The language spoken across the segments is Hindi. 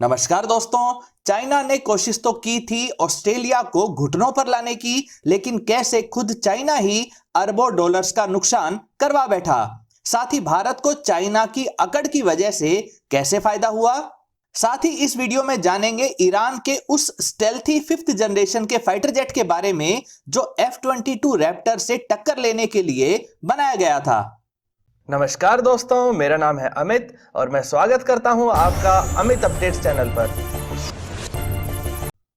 नमस्कार दोस्तों। चाइना ने कोशिश तो की थी ऑस्ट्रेलिया को घुटनों पर लाने की, लेकिन कैसे खुद चाइना ही अरबों डॉलर्स का नुकसान करवा बैठा। साथ ही भारत को चाइना की अकड़ की वजह से कैसे फायदा हुआ। साथ ही इस वीडियो में जानेंगे ईरान के उस स्टेल्थी 5th जनरेशन के फाइटर जेट के बारे में जो F-22 रैप्टर से टक्कर लेने के लिए बनाया गया था। नमस्कार दोस्तों, मेरा नाम है अमित और मैं स्वागत करता हूं आपका अमित अपडेट्स चैनल पर।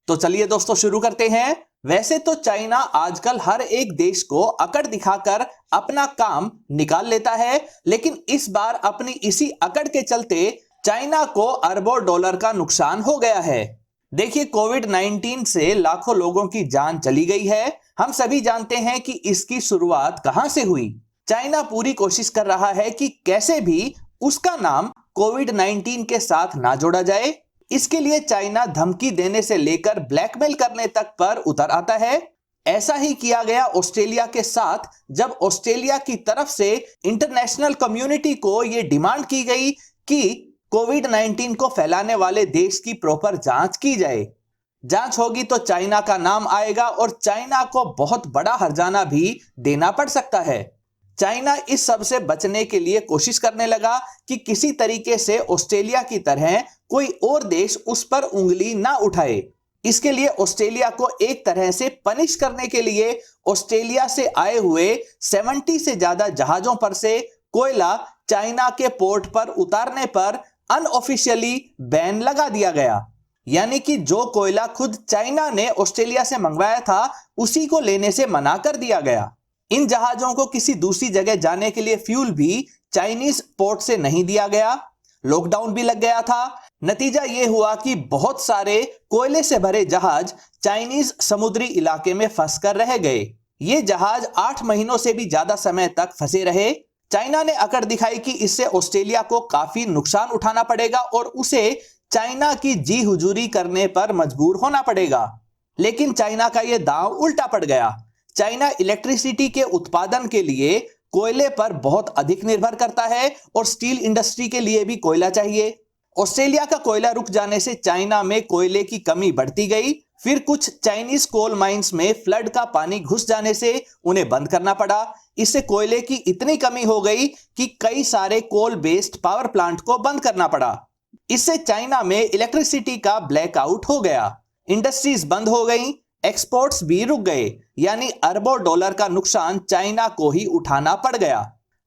तो चलिए दोस्तों शुरू करते हैं। वैसे तो चाइना आजकल हर एक देश को अकड़ दिखाकर अपना काम निकाल लेता है, लेकिन इस बार अपनी इसी अकड़ के चलते चाइना को अरबों डॉलर का नुकसान हो गया है। देखिए, कोविड-19 से लाखों लोगों की जान चली गई है। हम सभी जानते हैं कि इसकी शुरुआत कहां से हुई। चाइना पूरी कोशिश कर रहा है कि कैसे भी उसका नाम कोविड-19 के साथ ना जोड़ा जाए। इसके लिए चाइना धमकी देने से लेकर ब्लैकमेल करने तक पर उतर आता है। ऐसा ही किया गया ऑस्ट्रेलिया के साथ, जब ऑस्ट्रेलिया की तरफ से इंटरनेशनल कम्युनिटी को यह डिमांड की गई कि कोविड-19 को फैलाने वाले देश की प्रॉपर जांच की जाए। जांच होगी तो चाइना का नाम आएगा और चाइना को बहुत बड़ा हर्जाना भी देना पड़ सकता है। चाइना इस सब से बचने के लिए कोशिश करने लगा कि किसी तरीके से ऑस्ट्रेलिया की तरह कोई और देश उस पर उंगली ना उठाए। इसके लिए ऑस्ट्रेलिया को एक तरह से पनिश करने के लिए ऑस्ट्रेलिया से आए हुए 70 से ज्यादा जहाजों पर से कोयला चाइना के पोर्ट पर उतारने पर अनऑफिशियली बैन लगा दिया गया। यानी कि जो कोयला खुद चाइना ने ऑस्ट्रेलिया से मंगवाया था उसी को लेने से मना कर दिया गया। इन जहाजों को किसी दूसरी जगह जाने के लिए फ्यूल भी चाइनीज पोर्ट से नहीं दिया गया। लॉकडाउन भी लग गया था। नतीजा यह हुआ कि बहुत सारे कोयले से भरे जहाज चाइनीज समुद्री इलाके में फंसकर रह गए। ये जहाज 8 महीनों से भी ज्यादा समय तक फंसे रहे। चाइना ने अकड़ दिखाई कि इससे ऑस्ट्रेलिया को काफी नुकसान उठाना पड़ेगा और उसे चाइना की जी हुजूरी करने पर मजबूर होना पड़ेगा। लेकिन चाइना का यह दांव उल्टा पड़ गया। चाइना इलेक्ट्रिसिटी के उत्पादन के लिए कोयले पर बहुत अधिक निर्भर करता है और स्टील इंडस्ट्री के लिए भी कोयला चाहिए। ऑस्ट्रेलिया का कोयला रुक जाने से चाइना में कोयले की कमी बढ़ती गई। फिर कुछ चाइनीज कोल माइंस में फ्लड का पानी घुस जाने से उन्हें बंद करना पड़ा। इससे कोयले की इतनी कमी हो गई कि कई सारे कोल बेस्ड पावर प्लांट को बंद करना पड़ा। इससे चाइना में इलेक्ट्रिसिटी का ब्लैकआउट हो गया। इंडस्ट्रीज बंद हो गई, एक्सपोर्ट्स भी रुक गए, यानी अरबों डॉलर का नुकसान चाइना को ही उठाना पड़ गया।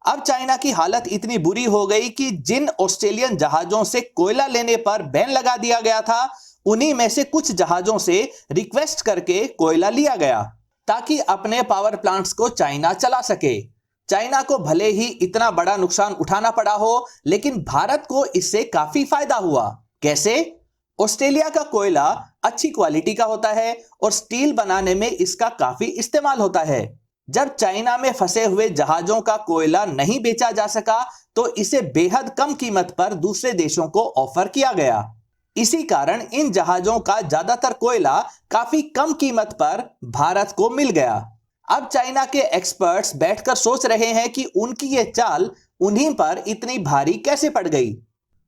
अब चाइना की हालत इतनी बुरी हो गई कि जिन ऑस्ट्रेलियन जहाजों से कोयला लेने पर बैन लगा दिया गया था, उन्हीं में से कुछ जहाजों से रिक्वेस्ट करके कोयला लिया गया ताकि अपने पावर प्लांट्स को चाइना चला सके। चाइना को भले ही इतना बड़ा नुकसान उठाना पड़ा हो, लेकिन भारत को इससे काफी फायदा हुआ। कैसे? ऑस्ट्रेलिया का कोयला अच्छी क्वालिटी का होता है और स्टील बनाने में इसका काफी इस्तेमाल होता है। जब चाइना में फंसे हुए जहाजों का कोयला नहीं बेचा जा सका तो इसे बेहद कम कीमत पर दूसरे देशों को ऑफर किया गया। इसी कारण इन जहाजों का ज्यादातर कोयला काफी कम कीमत पर भारत को मिल गया। अब चाइना के एक्सपर्ट्स बैठकर सोच रहे हैं कि उनकी ये चाल उन्हीं पर इतनी भारी कैसे पड़ गई।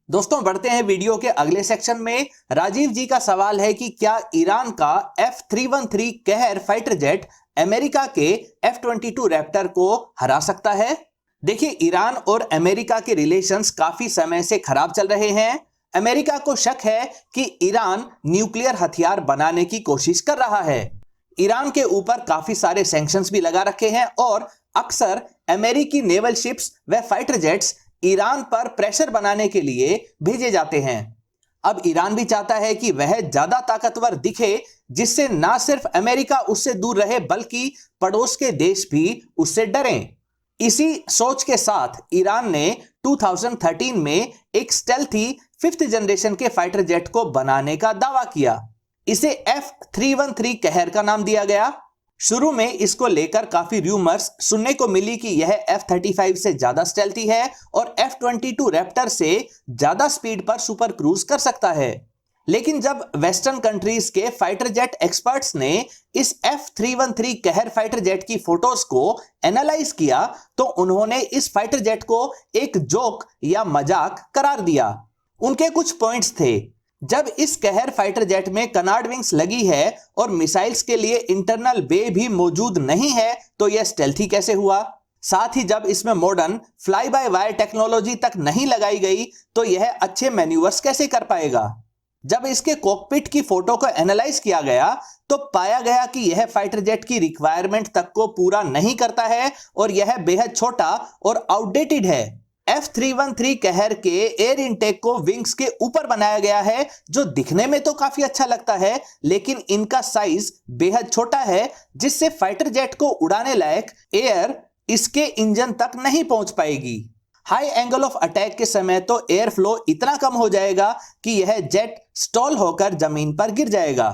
दोस्तों, बढ़ते हैं वीडियो के अगले सेक्शन में। राजीव जी का सवाल है कि क्या ईरान का F-313 कहर फाइटर जेट अमेरिका के F-22 रैप्टर को हरा सकता है? देखिए, ईरान और अमेरिका के रिलेशंस काफी समय से खराब चल रहे हैं। अमेरिका को शक है कि ईरान न्यूक्लियर हथियार बनाने की कोशिश कर रहा है। ईरान के ऊपर काफी सारे सैंक्शंस भी लगा रखे हैं और अक्सर अमेरिकी नेवल शिप्स व फाइटर जेट्स ईरान पर प्रेशर बनाने के लिए भेजे जाते हैं। अब ईरान भी चाहता है कि वह ज्यादा ताकतवर दिखे, जिससे ना सिर्फ अमेरिका उससे दूर रहे बल्कि पड़ोस के देश भी उससे डरें। इसी सोच के साथ ईरान ने 2013 में एक स्टेल्थी 5th जनरेशन के फाइटर जेट को बनाने का दावा किया। इसे F-313 कहर का नाम दिया गया। शुरू में इसको लेकर काफी रूमर्स सुनने को मिली कि यह F-35 से ज्यादा स्टेल्थी है और F-22 रैप्टर से ज्यादा स्पीड पर सुपर क्रूज कर सकता है। लेकिन जब वेस्टर्न कंट्रीज के फाइटर जेट एक्सपर्ट्स ने इस F-313 कहर फाइटर जेट की फोटोज को एनालाइज किया तो उन्होंने इस फाइटर जेट को एक जोक या मजाक करार दिया। उनके कुछ पॉइंट्स थे। जब इस कहर फाइटर जेट में कनार्ड विंग्स लगी है और मिसाइल्स के लिए इंटरनल बे भी मौजूद नहीं है तो यह स्टेल्थी कैसे हुआ? साथ ही जब इसमें modern fly by wire technology तक नहीं लगाई गई तो यह अच्छे मैन्यूवर्स कैसे कर पाएगा? जब इसके कॉकपिट की फोटो को एनालाइज किया गया तो पाया गया कि यह फाइटर जेट की रिक्वायरमेंट तक को पूरा नहीं करता है और यह बेहद छोटा और आउटडेटेड है। F313 कहर के एयर इनटेक को विंग्स के ऊपर बनाया गया है जो दिखने में तो काफी अच्छा लगता है, लेकिन इनका साइज बेहद छोटा है जिससे फाइटर जेट को उड़ाने लायक एयर इसके इंजन तक नहीं पहुंच पाएगी। हाई एंगल ऑफ अटैक के समय तो एयर फ्लो इतना कम हो जाएगा कि यह जेट स्टॉल होकर जमीन पर गिर जाएगा।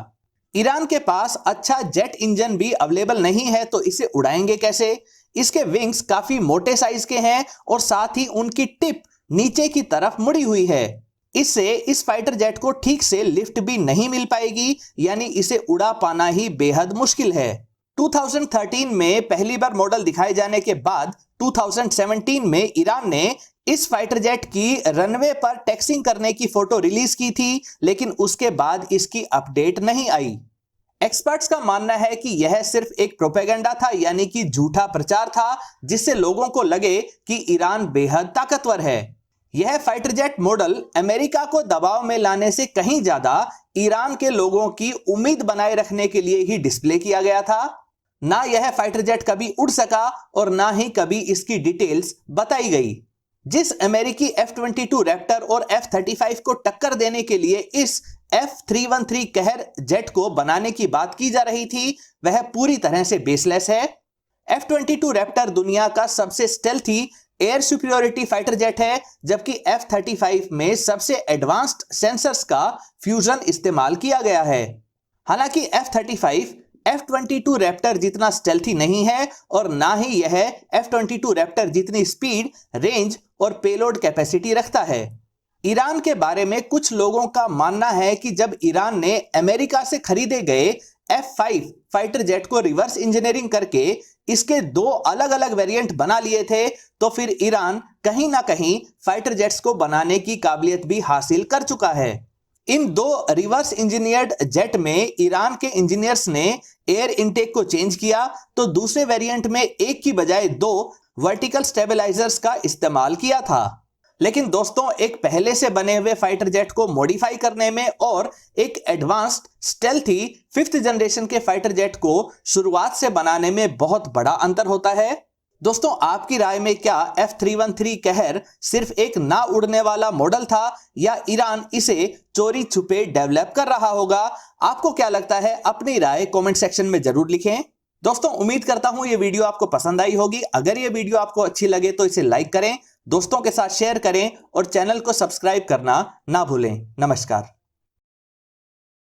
ईरान के पास अच्छा जेट इंजन भी अवेलेबल नहीं है तो इसे उड़ाएंगे कैसे? इसके विंग्स काफी मोटे साइज के हैं और साथ ही उनकी टिप नीचे की तरफ मुड़ी हुई है। इससे इस फाइटर जेट को ठीक से लिफ्ट भी नहीं मिल पाएगी, यानी इसे उड़ा पाना ही बेहद मुश्किल है। 2013 में पहली बार मॉडल दिखाए जाने के बाद 2017 में ईरान ने इस फाइटर जेट की रनवे पर टैक्सिंग करने की फोटो रिलीज की थी, लेकिन उसके बाद इसकी अपडेट नहीं आई। एक्सपर्ट्स का मानना है कि यह सिर्फ एक प्रोपेगेंडा था, यानी कि झूठा प्रचार था जिससे लोगों को लगे कि ईरान बेहद ताकतवर है। यह फाइटर जेट मॉडल अमेरिका को दबाव में लाने से कहीं ज्यादा ईरान के लोगों की उम्मीद बनाए रखने के लिए ही डिस्प्ले किया गया था। ना यह फाइटर जेट कभी उड़ सका और ना ही कभी इसकी डिटेल्स बताई गई। जिस अमेरिकी F-22 रैप्टर और F-35 को टक्कर देने के लिए इस F-313 कहर जेट को बनाने की बात की जा रही थी वह पूरी तरह से बेसलेस है। F-22 रैप्टर दुनिया का सबसे stealthy air superiority fighter jet है, जबकि F-35 में सबसे एडवांस्ड सेंसर्स का फ्यूजन इस्तेमाल किया गया है। हालांकि F-35 F-22 रैप्टर जितना स्टेल्थी नहीं है और ना ही यह F-22 रैप्टर जितनी स्पीड, रेंज और पेलोड कैपेसिटी रखता है। ईरान के बारे में कुछ लोगों का मानना है कि जब ईरान ने अमेरिका से खरीदे गए F-5 फाइटर जेट को रिवर्स इंजीनियरिंग करके इसके दो अलग अलग वेरिएंट बना लिए थे तो फिर ईरान कहीं ना कहीं फाइटर जेट्स को बनाने की काबिलियत भी हासिल कर चुका है। इन दो रिवर्स इंजीनियर्ड जेट में ईरान के इंजीनियर्स ने एयर इनटेक को चेंज किया तो दूसरे वेरिएंट में एक की बजाय दो वर्टिकल स्टेबलाइजर्स का इस्तेमाल किया था। लेकिन दोस्तों, एक पहले से बने हुए फाइटर जेट को मॉडिफाई करने में और एक एडवांस्ड स्टेल्थी 5th जनरेशन के फाइटर जेट को शुरुआत से बनाने में बहुत बड़ा अंतर होता है। दोस्तों, आपकी राय में क्या F-313 कहर सिर्फ एक ना उड़ने वाला मॉडल था या ईरान इसे चोरी छुपे डेवलप कर रहा होगा? आपको क्या लगता है? अपनी राय कमेंट सेक्शन में जरूर लिखें। दोस्तों, उम्मीद करता हूं ये वीडियो आपको पसंद आई होगी। अगर ये वीडियो आपको अच्छी लगे तो इसे लाइक करें, दोस्तों के साथ शेयर करें और चैनल को सब्सक्राइब करना ना भूलें। नमस्कार।